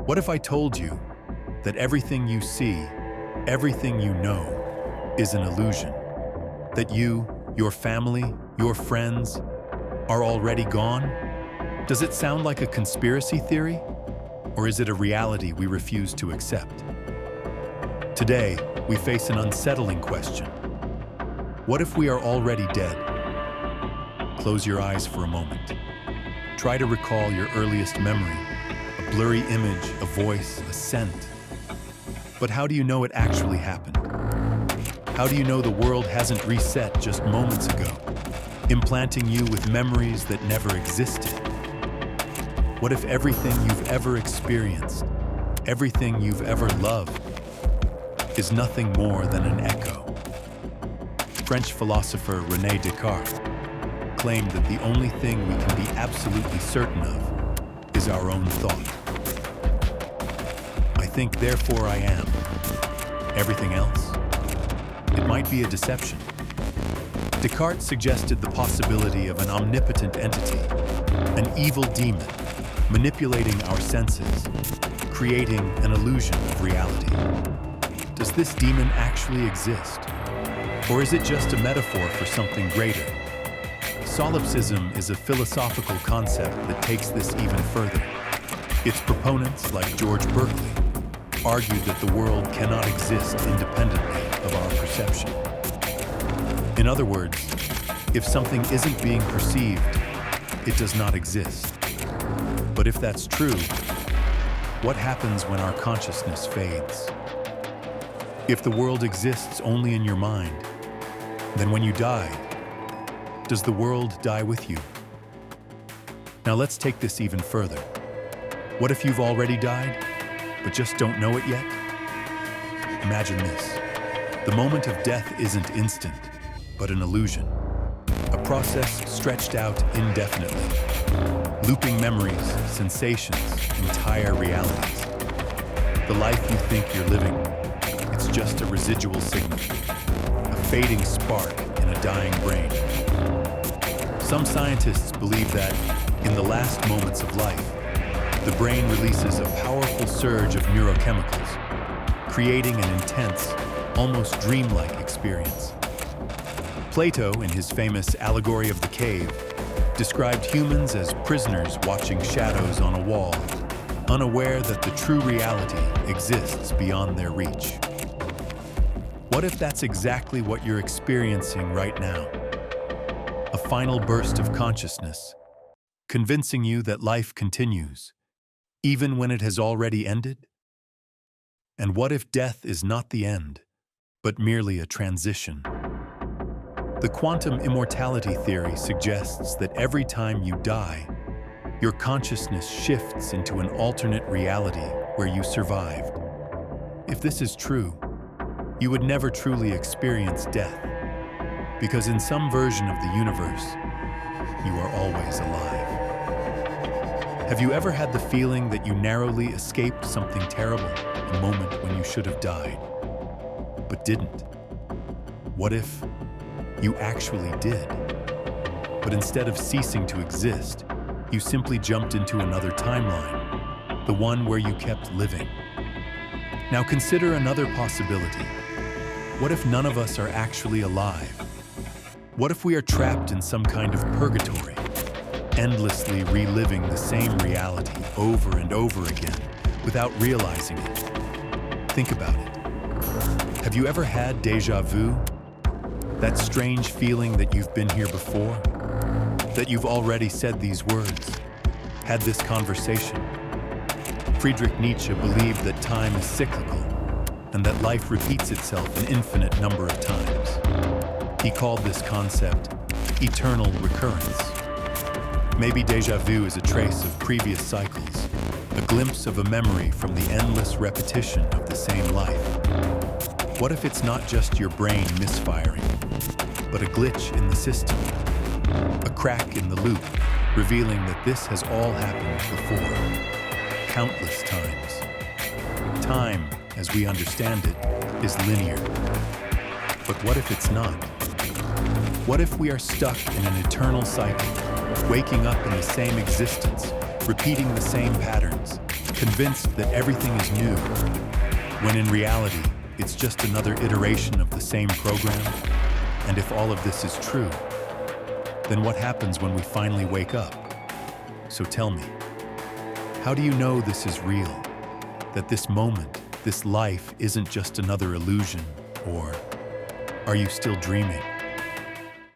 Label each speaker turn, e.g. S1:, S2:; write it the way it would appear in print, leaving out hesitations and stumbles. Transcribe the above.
S1: What if I told you that everything you see, everything you know, is an illusion? That you, your family, your friends, are already gone? Does it sound like a conspiracy theory? Or is it a reality we refuse to accept? Today, we face an unsettling question. What if we are already dead? Close your eyes for a moment. Try to recall your earliest memory, a blurry image, a voice, a scent. But how do you know it actually happened? How do you know the world hasn't reset just moments ago, implanting you with memories that never existed? What if everything you've ever experienced, everything you've ever loved, is nothing more than an echo? French philosopher René Descartes claimed that the only thing we can be absolutely certain of is our own thought. I think, therefore I am. Everything else? It might be a deception. Descartes suggested the possibility of an omnipotent entity, an evil demon, manipulating our senses, creating an illusion of reality. Does this demon actually exist? Or is it just a metaphor for something greater? Solipsism is a philosophical concept that takes this even further. Its proponents, like George Berkeley, argued that the world cannot exist independently of our perception. In other words, if something isn't being perceived, it does not exist. But if that's true, what happens when our consciousness fades? If the world exists only in your mind, then when you die, does the world die with you? Now let's take this even further. What if you've already died, but just don't know it yet? Imagine this. The moment of death isn't instant, but an illusion. A process stretched out indefinitely. Looping memories, sensations, entire realities. The life you think you're living, it's just a residual signal, a fading spark in a dying brain. Some scientists believe that, in the last moments of life, the brain releases a powerful surge of neurochemicals, creating an intense, almost dreamlike experience. Plato, in his famous Allegory of the Cave, described humans as prisoners watching shadows on a wall, unaware that the true reality exists beyond their reach. What if that's exactly what you're experiencing right now? A final burst of consciousness, convincing you that life continues, even when it has already ended? And what if death is not the end, but merely a transition? The quantum immortality theory suggests that every time you die, your consciousness shifts into an alternate reality where you survived. If this is true, you would never truly experience death, because in some version of the universe, you are always alive. Have you ever had the feeling that you narrowly escaped something terrible, a moment when you should have died, but didn't? What if you actually did? But instead of ceasing to exist, you simply jumped into another timeline, the one where you kept living. Now consider another possibility. What if none of us are actually alive? What if we are trapped in some kind of purgatory, endlessly reliving the same reality over and over again without realizing it? Think about it. Have you ever had déjà vu? That strange feeling that you've been here before? That you've already said these words, had this conversation? Friedrich Nietzsche believed that time is cyclical and that life repeats itself an infinite number of times. He called this concept eternal recurrence. Maybe déjà vu is a trace of previous cycles, a glimpse of a memory from the endless repetition of the same life. What if it's not just your brain misfiring, but a glitch in the system, a crack in the loop, revealing that this has all happened before, countless times. Time, as we understand it, is linear. But what if it's not? What if we are stuck in an eternal cycle, waking up in the same existence, repeating the same patterns, convinced that everything is new, when in reality, it's just another iteration of the same program? And if all of this is true, then what happens when we finally wake up? So tell me, how do you know this is real? That this moment, this life isn't just another illusion? Or are you still dreaming?